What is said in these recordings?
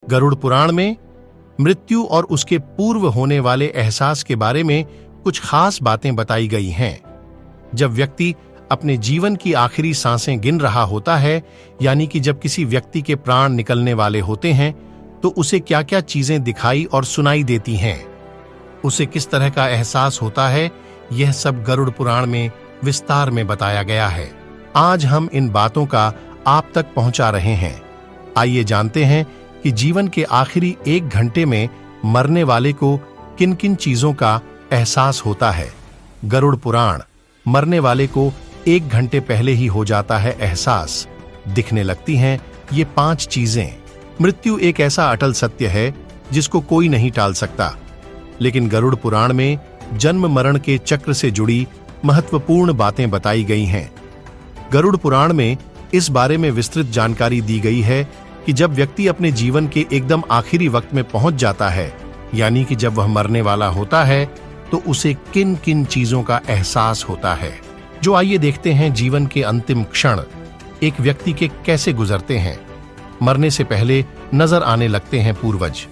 गरुड़ पुराण में मृत्यु और उसके पूर्व होने वाले एहसास के बारे में कुछ खास बातें बताई गई हैं। जब व्यक्ति अपने जीवन की आखिरी सांसें गिन रहा होता है, यानी कि जब किसी व्यक्ति के प्राण निकलने वाले होते हैं, तो उसे क्या क्या चीजें दिखाई और सुनाई देती हैं, उसे किस तरह का एहसास होता है, यह सब गरुड़ पुराण में विस्तार में बताया गया है। आज हम इन बातों का आप तक पहुंचा रहे हैं। आइए जानते हैं कि जीवन के आखिरी 1 घंटे में मरने वाले को किन किन चीजों का एहसास होता है। गरुड़ पुराण मरने वाले को 1 घंटे पहले ही हो जाता है एहसास, दिखने लगती हैं ये 5 चीजें। मृत्यु एक ऐसा अटल सत्य है जिसको कोई नहीं टाल सकता, लेकिन गरुड़ पुराण में जन्म मरण के चक्र से जुड़ी महत्वपूर्ण बातें बताई गई हैं। गरुड़ पुराण में इस बारे में विस्तृत जानकारी दी गई है कि जब व्यक्ति अपने जीवन के एकदम आखिरी वक्त में पहुंच जाता है, यानी कि जब वह मरने वाला होता है, तो उसे किन किन चीजों का एहसास होता है। जो आइए देखते हैं जीवन के अंतिम क्षण एक व्यक्ति के कैसे गुजरते हैं। मरने से पहले नजर आने लगते हैं पूर्वज।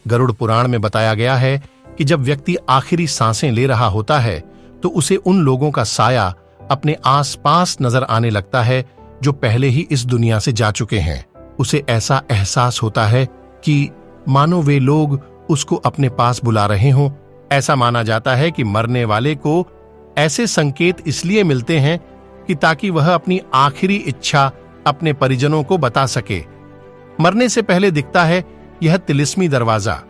गरुड़ पुराण में बताया गया है कि जब व्यक्ति आखिरी सांसें ले रहा होता है, तो उसे उन लोगों का साया अपने आसपास नजर आने लगता है जो पहले ही इस दुनिया से जा चुके हैं। उसे ऐसा एहसास होता है कि मानो वे लोग उसको अपने पास बुला रहे हों। ऐसा माना जाता है कि मरने वाले को ऐसे संकेत इसलिए मिलते हैं कि ताकि वह अपनी आखिरी इच्छा अपने परिजनों को बता सके। मरने से पहले दिखता है यह तिलिस्मी दरवाजा।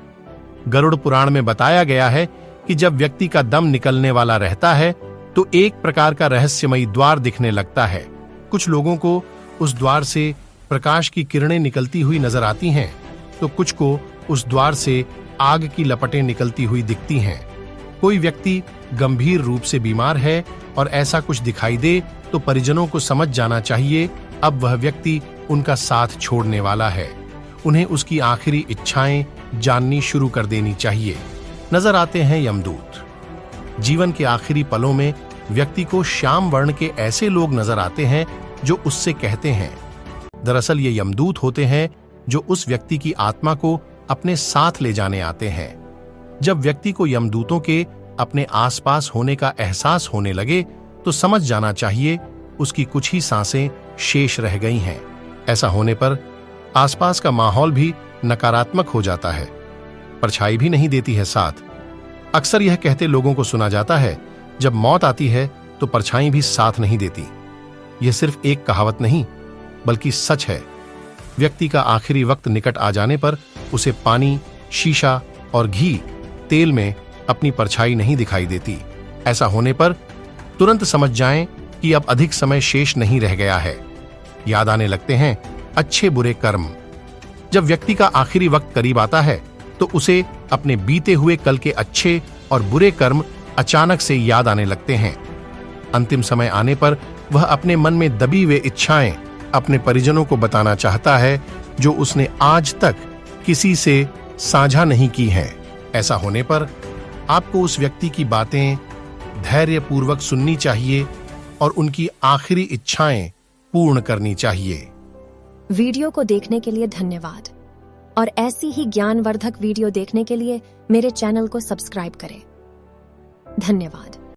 गरुड़ पुराण में बताया गया है कि जब व्यक्ति का दम निकलने वाला रहता है, तो एक प्रकार का रहस्यमयी द्वार दिखने लगता है। कुछ लोगों को उस द्वार से प्रकाश की किरणें निकलती हुई नजर आती हैं, तो कुछ को उस द्वार से आग की लपटें निकलती हुई दिखती हैं। कोई व्यक्ति गंभीर रूप से बीमार है और ऐसा कुछ दिखाई दे, तो परिजनों को समझ जाना चाहिए अब वह व्यक्ति उनका साथ छोड़ने वाला है। उन्हें उसकी आखिरी इच्छाएं जाननी शुरू कर देनी चाहिए। नजर आते हैं यमदूत। जीवन के आखिरी पलों में व्यक्ति को श्याम वर्ण के ऐसे लोग नजर आते हैं जो उससे कहते हैं। दरअसल ये यमदूत होते हैं जो उस व्यक्ति की आत्मा को अपने साथ ले जाने आते हैं। जब व्यक्ति को यमदूतों के अपने आसपास होने का एहसास होने लगे, तो समझ जाना चाहिए उसकी कुछ ही सांसें शेष रह गई हैं। ऐसा होने पर आसपास का माहौल भी नकारात्मक हो जाता है, परछाई भी नहीं देती है साथ। अक्सर यह कहते लोगों को सुना जाता है, जब मौत आती है तो परछाई भी साथ नहीं देती। यह सिर्फ एक कहावत नहीं, बल्कि सच है। व्यक्ति का आखिरी वक्त निकट आ जाने पर उसे पानी, शीशा और घी तेल में अपनी परछाई नहीं दिखाई देती। ऐसा होने पर तुरंत समझ जाएं कि अब अधिक समय शेष नहीं रह गया है। याद आने लगते हैं अच्छे बुरे कर्म। जब व्यक्ति का आखिरी वक्त करीब आता है, तो उसे अपने बीते हुए कल के अच्छे और बुरे कर्म अचानक से याद आने लगते हैं। अंतिम समय आने पर वह अपने मन में दबी हुई इच्छाएं अपने परिजनों को बताना चाहता है, जो उसने आज तक किसी से साझा नहीं की हैं। ऐसा होने पर आपको उस व्यक्ति की बातें धैर्यपूर्वक सुननी चाहिए और उनकी आखिरी इच्छाएं पूर्ण करनी चाहिए। वीडियो को देखने के लिए धन्यवाद और ऐसी ही ज्ञानवर्धक वीडियो देखने के लिए मेरे चैनल को सब्सक्राइब करें। धन्यवाद।